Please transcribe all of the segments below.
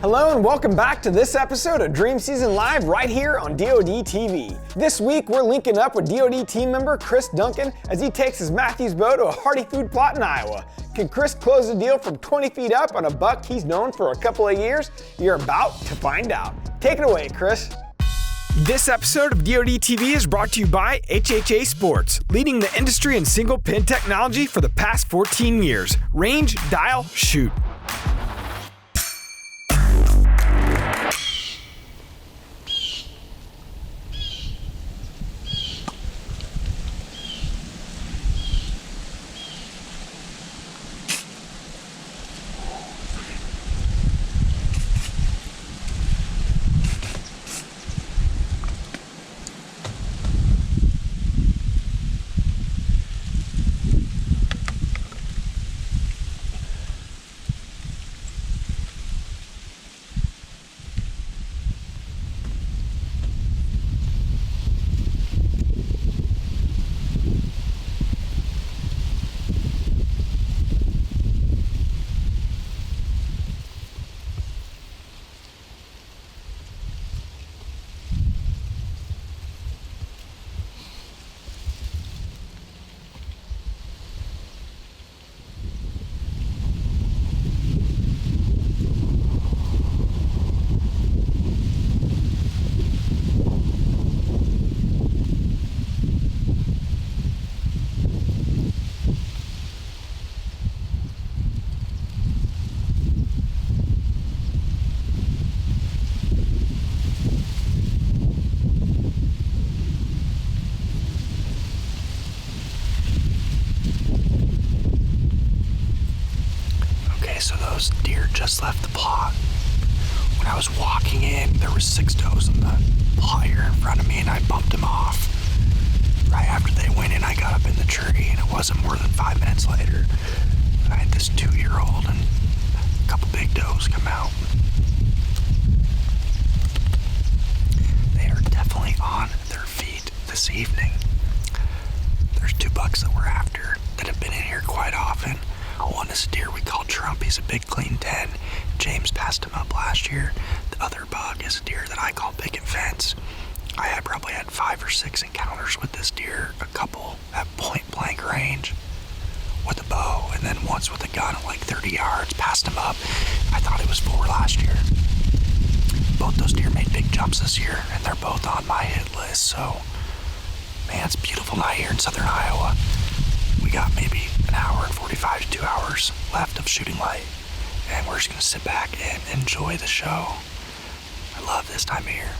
Hello and welcome back to this episode of Dream Season Live right here on DoD TV. This week we're linking up with DoD team member Chris Dunkin as he takes his Matthews bow to a hearty food plot in Iowa. Can Chris close the deal from 20 feet up on a buck he's known for a couple of years? You're about to find out. Take it away, Chris. This episode of DoD TV is brought to you by HHA Sports, leading the industry in single pin technology for the past 14 years. Range, dial, shoot. So those deer just left the plot. When I was walking in, there were 6 does in the plot here in front of me, and I bumped them off. Right after they went in, I got up in the tree, and it wasn't more than 5 minutes later. I had this 2-year-old and a couple big does come out. They are definitely on their feet this evening. There's 2 bucks that we're after that have been in here quite often. One is a deer we call Trump. He's a big clean 10. James passed him up last year. The other buck is a deer that I call Picket Fence. I had probably had 5 or 6 encounters with this deer, a couple at point blank range with a bow, and then once with a gun at like 30 yards, passed him up. I thought it was 4 last year. Both those deer made big jumps this year, and they're both on my hit list, so man, it's a beautiful night here in southern Iowa. We got maybe an hour and 45 to 2 hours left of shooting light, and we're just gonna sit back and enjoy the show. I love this time of year.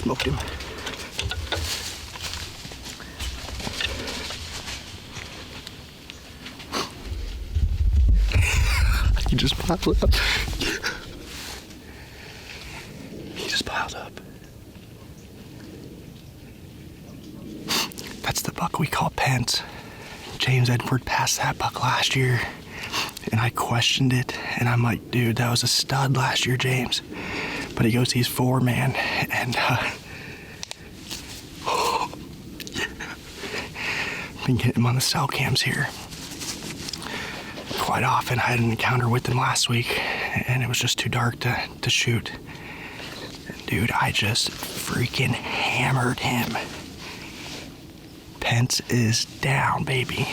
Smoked him. He just piled up. He just piled up. That's the buck we call Pence. James Edward passed that buck last year, and I questioned it, and I'm like, dude, that was a stud last year, James. But he goes, he's 4, man, and been getting him on the cell cams here quite often. I had an encounter with him last week, and it was just too dark to shoot. And dude, I just freaking hammered him. Pence is down, baby.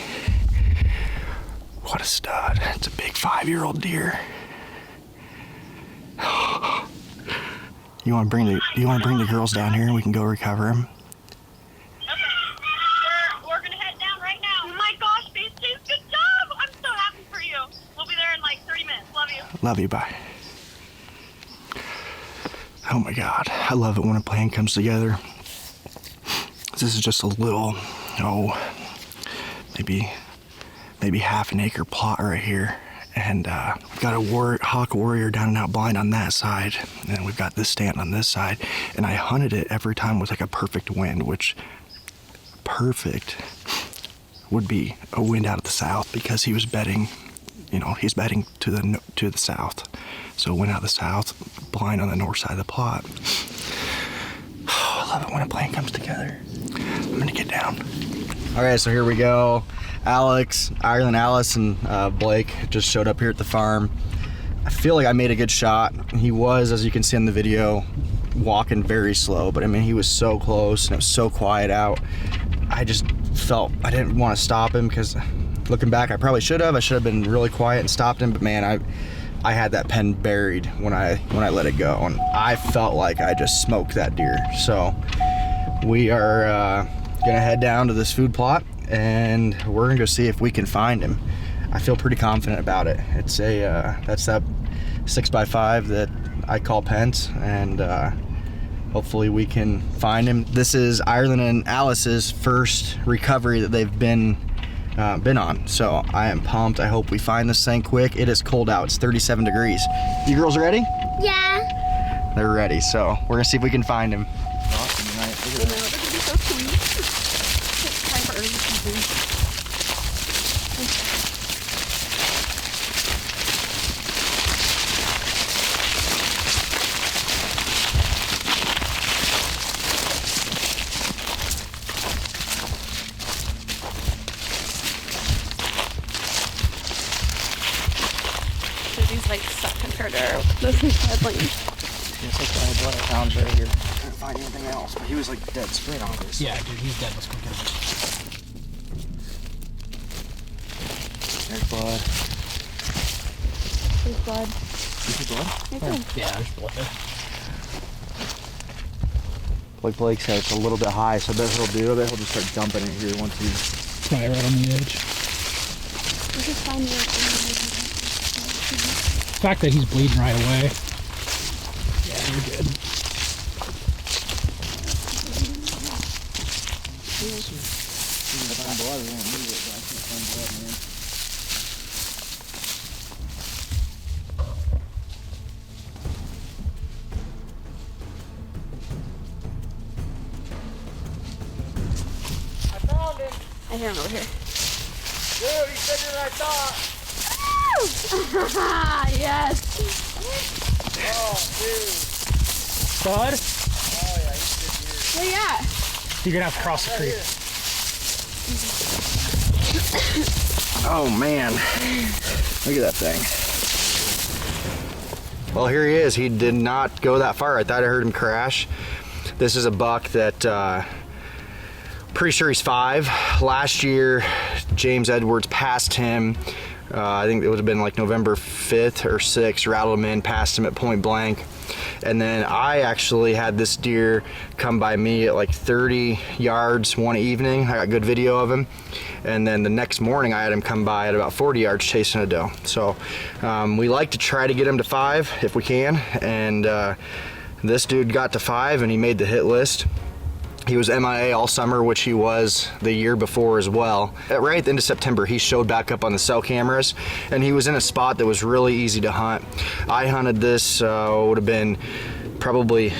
What a stud. It's a big 5-year-old deer. You want to bring the girls down here and we can go recover him? Okay. We're gonna head down right now. Oh my gosh, James, good job! I'm so happy for you. We'll be there in like 30 minutes. Love you. Love you, bye. Oh my God, I love it when a plan comes together. This is just a little, maybe half an acre plot right here. And we've got a hawk warrior down and out blind on that side. And we've got this stand on this side. And I hunted it every time with like a perfect wind, which perfect would be a wind out of the south because he was bedding, he's bedding to the south. So wind out of the south, blind on the north side of the plot. Oh, I love it when a plan comes together. I'm gonna get down. All right, so here we go. Alex, Ireland Alice, and Blake just showed up here at the farm. I feel like I made a good shot. He was, as you can see in the video, walking very slow, but I mean, he was so close and it was so quiet out. I just felt I didn't want to stop him because looking back, I probably should have. I should have been really quiet and stopped him, but man, I had that pen buried when I let it go, and I felt like I just smoked that deer. So we are gonna head down to this food plot and we're gonna go see if we can find him. I feel pretty confident about it. It's that's that 6x5 that I call Pence, and hopefully we can find him. This is Ireland and Alice's first recovery that they've been on, so I am pumped. I hope we find this thing quick. It is cold out. It's 37 degrees. You girls ready? Yeah. They're ready, so we're gonna see if we can find him. Awesome, right? Look at that. They're gonna be so sweet. It's time for early season. These like suck compared to those deadly. It's like I blood pounds right here. I couldn't find anything else, but he was like dead straight on this. Yeah, dude, he's dead. Let's go get him. There's blood. There's blood. Is there blood? Yeah, there's blood there. Like Blake said, it's a little bit high, so I bet he'll just start dumping it here once he's Probably right on the edge. We should find The fact that he's bleeding right away. Yeah, you're good. I hear him over here. Dude, he's bigger than I thought. Yes. Oh, dude. Bud? Oh, yeah, he's good here. Where you at? You're gonna have to cross the creek. Oh, man. Look at that thing. Well, here he is. He did not go that far. I thought I heard him crash. This is a buck that, pretty sure he's 5. Last year, James Edwards passed him. I think it would have been like November 5th or 6th, rattled him in, passed him at point blank. And then I actually had this deer come by me at like 30 yards one evening. I got good video of him. And then the next morning I had him come by at about 40 yards chasing a doe. So we like to try to get him to 5 if we can. And This dude got to 5 and he made the hit list. He was MIA all summer, which he was the year before as well. Right at the end of September, he showed back up on the cell cameras, and he was in a spot that was really easy to hunt. I hunted this, would have been probably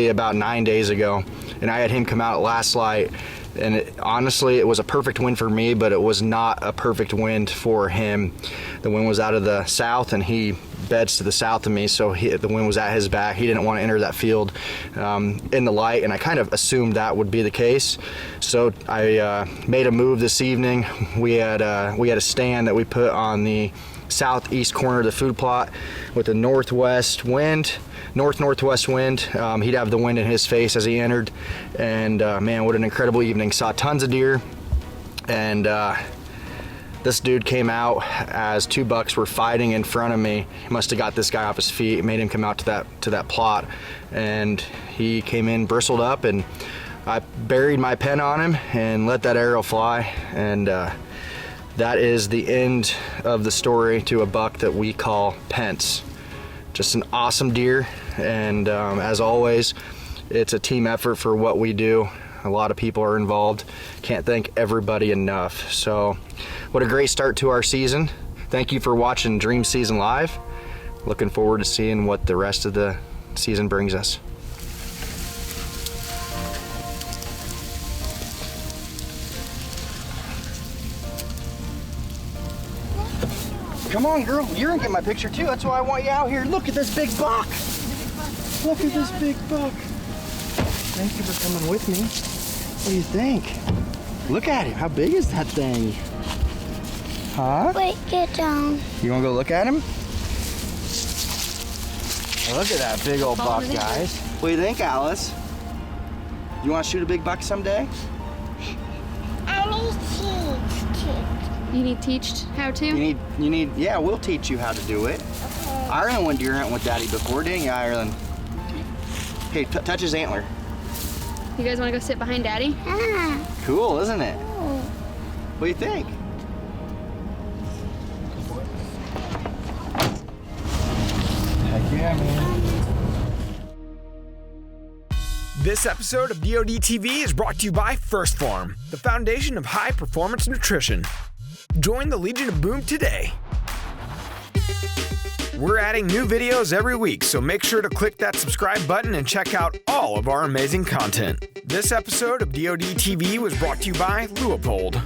about 9 days ago, and I had him come out at last light, and honestly, it was a perfect wind for me, but it was not a perfect wind for him. The wind was out of the south, and he beds to the south of me, so the wind was at his back. He didn't want to enter that field in the light, and I kind of assumed that would be the case. So I made a move this evening. We had a stand that we put on the southeast corner of the food plot with a northwest wind. Northwest wind. He'd have the wind in his face as he entered, and man, what an incredible evening. Saw tons of deer, and this dude came out as 2 bucks were fighting in front of me. He must have got this guy off his feet, made him come out to that plot, and he came in, bristled up, and I buried my pen on him and let that arrow fly, and that is the end of the story to a buck that we call Pence. Just an awesome deer, and as always, it's a team effort for what we do. A lot of people are involved. Can't thank everybody enough. So, what a great start to our season. Thank you for watching Dream Season Live. Looking forward to seeing what the rest of the season brings us. Come on, girl. You're gonna get my picture too. That's why I want you out here. Look at this big buck. Look at this big buck. Thank you for coming with me. What do you think? Look at him. How big is that thing? Huh? Wait, get down. You wanna go look at him? Look at that big old buck, guys. What do you think, Alice? You wanna shoot a big buck someday? I need teach. You need teached how to? You need, yeah, we'll teach you how to do it. Okay. Ireland went deer hunting with Daddy before, didn't you, Ireland? Hey, touch his antler. You guys want to go sit behind Daddy? Ah. Cool, isn't it? Oh. What do you think? Heck yeah, man. This episode of DoD TV is brought to you by First Farm, the foundation of high performance nutrition. Join the Legion of Boom today. We're adding new videos every week, so make sure to click that subscribe button and check out all of our amazing content. This episode of DoD TV was brought to you by Leupold.